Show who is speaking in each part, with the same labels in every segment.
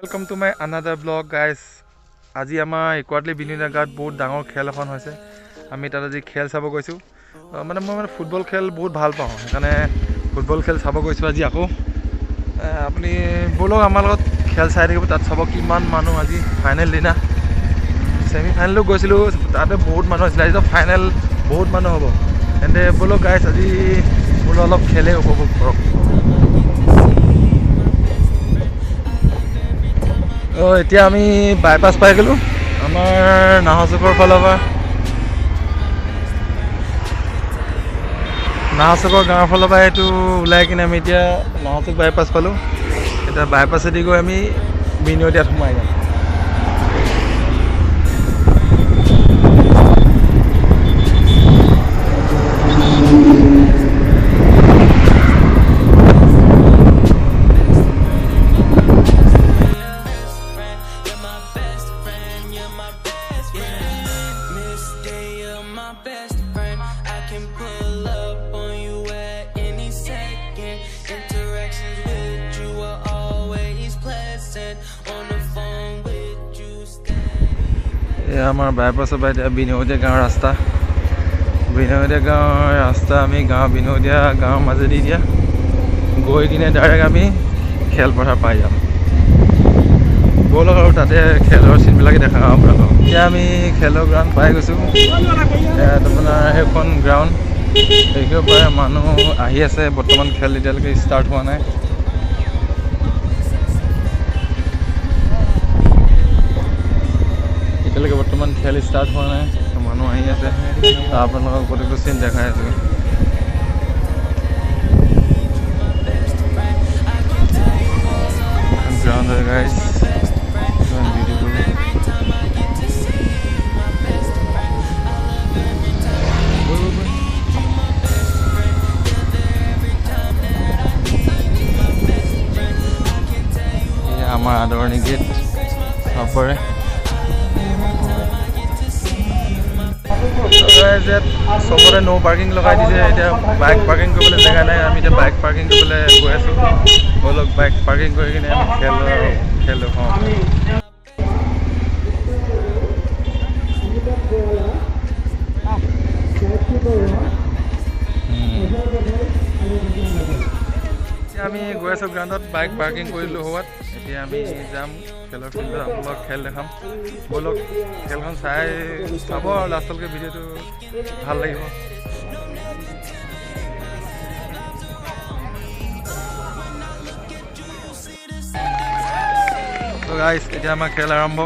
Speaker 1: Welcome to my another vlog guys. আজি আমাৰ ইকুৱাটলি বিনিনা গাঁৱত বহুত ডাঙৰ খেল এখন হৈছে। আমি তাত আজি খেল চাব গৈছো। মানে মই ফুটবল খেল বহুত ভাল পাওঁ। সেইকাৰণে ফুটবল খেল চাব গৈছো আজি আকৌ। আপুনি বলক আমাৰ লগত খেল চাই থাকিব তাত চাব কিমান মানুহ আজি ফাইনেল দিনা। সেমি ফাইনেলো গৈছিলো তাতে বহুত মানুহ আছিল। আজি ফাইনেল বহুত মানুহ হ'ব। এন্ড বলক গাইস আজি বলো অলপ খেলে উপভোগ কৰক। এতিয়া আমি বাইপাছ পাই গ'লো আমাৰ নাহচুকৰ ফালৰ পৰা নাহচুকৰ গাঁৱৰ ফালৰ পৰা এইটো ওলাই কিনে আমি এতিয়া নাহচুক বাইপাছ পালোঁ এতিয়া বাইপাছেদি গৈ আমি বিনিয়োদিয়াত সোমাই যাম আমাৰ বাইপাছৰ পৰা এতিয়া বিনোদীয়া গাঁৱৰ ৰাস্তা আমি বিনোদীয়া গাঁৱৰ মাজেদি এতিয়া গৈ কিনে ডাইৰেক্ট আমি খেলপথাৰ পাই যাম ব'লক আৰু তাতে খেলৰ চিনবিলাকে দেখা আপোনালোকক এতিয়া আমি খেলৰ গ্ৰাউণ্ড পাই গৈছোঁ আপোনাৰ সেইখন গ্ৰাউণ্ড দেখিব পাৰে মানুহ আহি আছে বৰ্তমান খেল এতিয়ালৈকে ষ্টাৰ্ট হোৱা নাই এতিয়ালৈকে বৰ্তমান খেল ষ্টাৰ্ট হোৱা নাই মানুহ আহি আছে আপোনালোকক প্ৰত্যেকটো চিন দেখাই আছোঁ গ্ৰাউণ্ড হয় গাইজ আমাৰ আদৰণি গেট নপৰে চবতে ন' পাৰ্কিং লগাই দিছে এতিয়া বাইক পাৰ্কিং কৰিবলৈ জেগা নাই আমি এতিয়া বাইক পাৰ্কিং কৰিবলৈ গৈ আছোঁ ব'লক বাইক পাৰ্কিং কৰি কিনে আমি খেল দেখাওঁ আমি গৈ আছোঁ গ্ৰাউণ্ডত বাইক পাৰ্কিং কৰিলোঁ হোৱাত এতিয়া আমি যাম খেলৰ ফিল্ডত আপোনালোকক খেল দেখাম ব'লক খেলখন চাই চাব আৰু লাষ্টলৈকে ভিডিঅ'টো ভাল লাগিব গাইজ এতিয়া আমাৰ খেল আৰম্ভ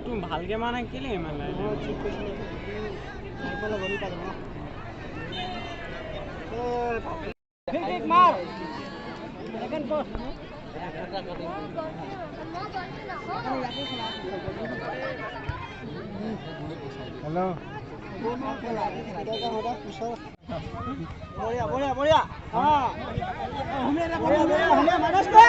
Speaker 2: तुम भालके माने केले इमान मार Hello. Boria, boria, boria. Ah. Humera, boria, boria, humera, manage pe.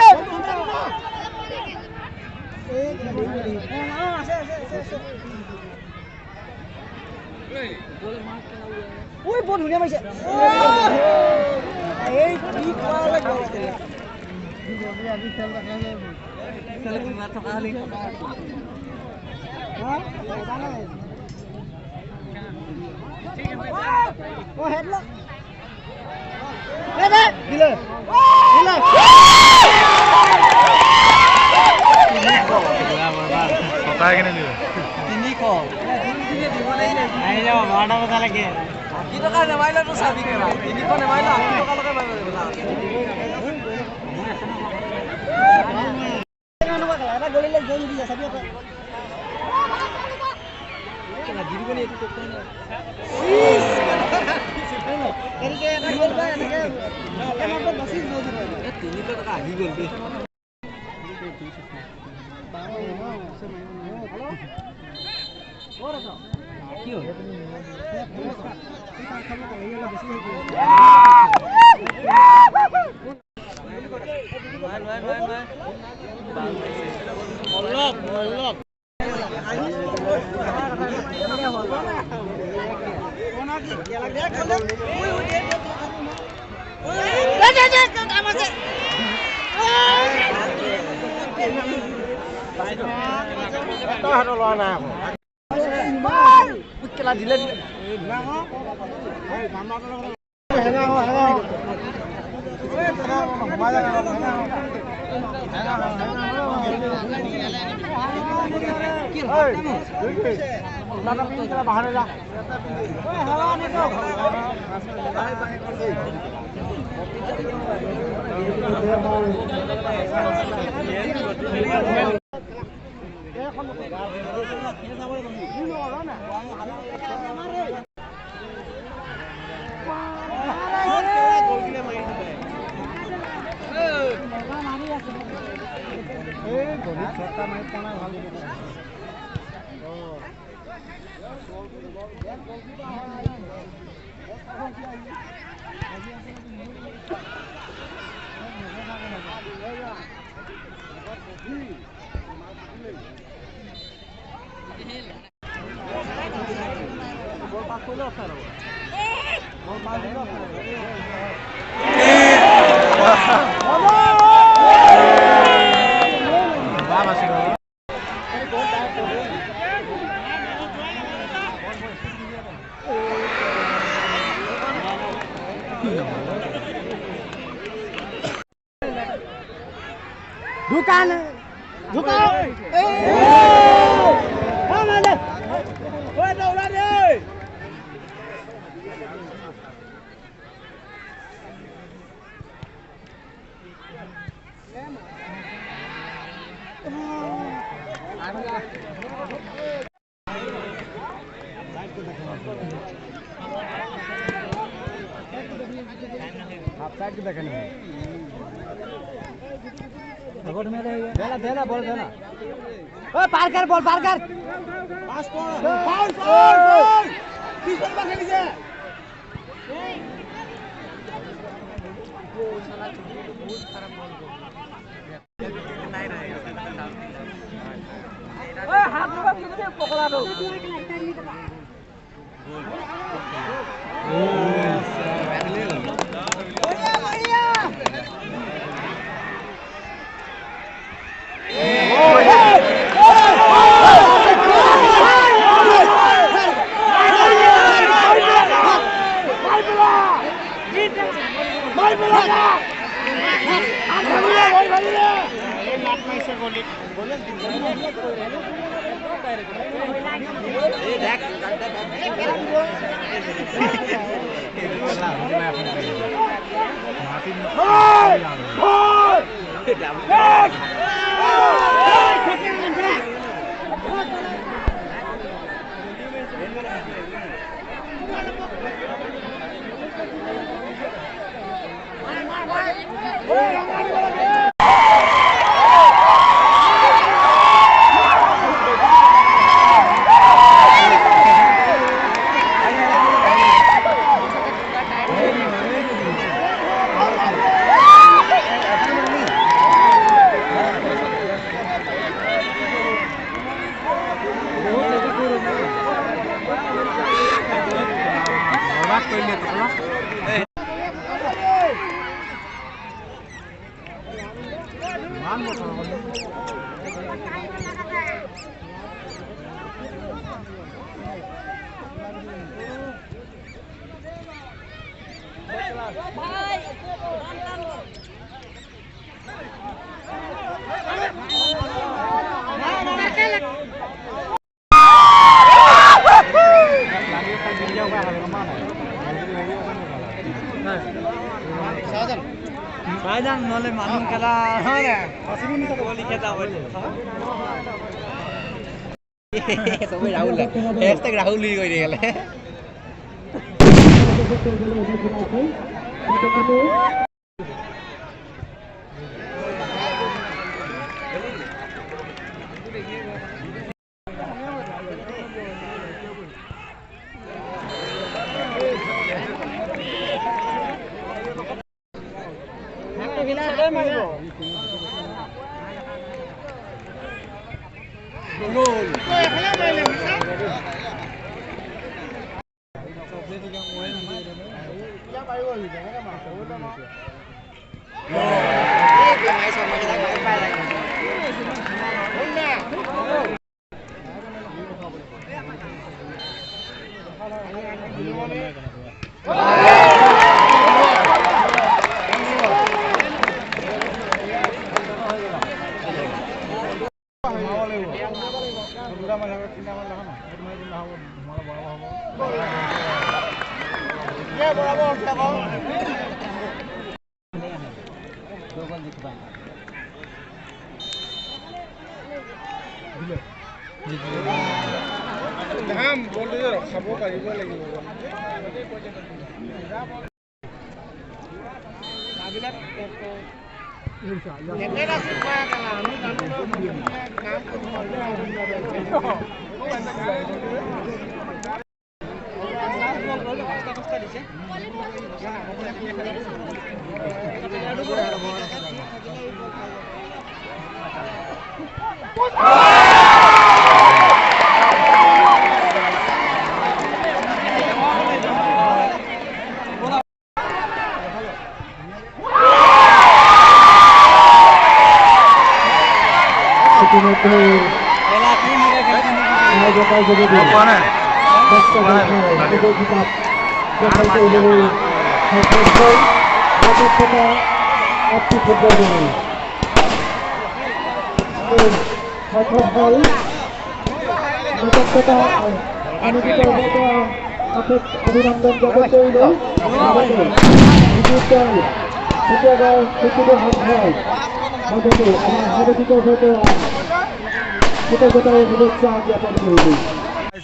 Speaker 2: Ui, বহুত ধুনীয়া পাইছে। এই কি কৰালে গ'ল। আজি খেল দেখা যায়। খেল কিমান থকা হলি। হা? ও হেডলক। দিলে। দিলে।
Speaker 1: সতাই কেনে দিলে
Speaker 2: 300 দিব লাগিলে আহি যাব 12টা বজালৈকে কি টকা নেমাইলে তো চাবি কেলা 300 নেমাইলে 80 টকা লগে মাৰিব এটা গলিলে গলি দি চাবি এটা কেলা দিবনি এটো টক না এনেকে এটা গল পায় এনেকে এমাউন্ট বাসি গল 300 টকা আহি গল দে কি হল দিলে दुकान दुकान ए हां ले ओए दौड़ा रे आप साइड के देखने हैं रोड में रहिए देना देना बोल देना ओए पार कर पास कौन फाउल किस पर खेली से वो साला बहुत खराब बॉल नहीं रहेगा ओए हाथ लगा कितने पकड़ा दो Hey! Sayang nolai manung Khela goli kheta boile sobai Rahul hashtag Rahul hi koi digale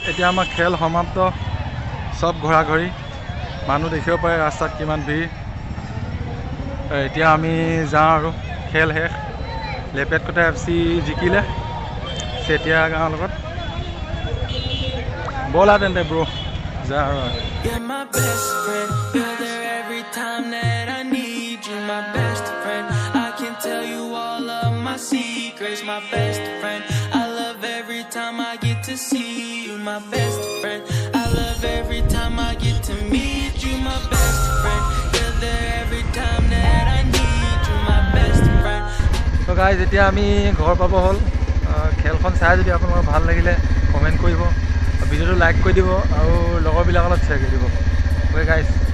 Speaker 1: এতিয়া আমাৰ খেল সমাপ্ত সব ঘোৰা ঘৰি মানুহ দেখিব পাৰে ৰাস্তাত কিমান ভিৰ এতিয়া আমি যাওঁ আৰু খেল শেষ লেপেটকটা FC জিকিলে চেতিয়া গাঁৱৰ লগত ব'লা তেন্তে ব্ৰ যা আৰু my best friend I love every time I get to see you my best friend I love every time I get to meet you my best friend you're there every time that I need you my best friend so guys এতিয়া আমি ঘৰ পাব হ'ল খেলখন চাই যদি আপোনালোকৰ ভাল লাগিলে কমেন্ট কৰিব ভিডিঅ'টো লাইক কৰি দিব আৰু লগৰবিলাকৰ লগত শ্বেয়াৰ কৰি দিব okay guys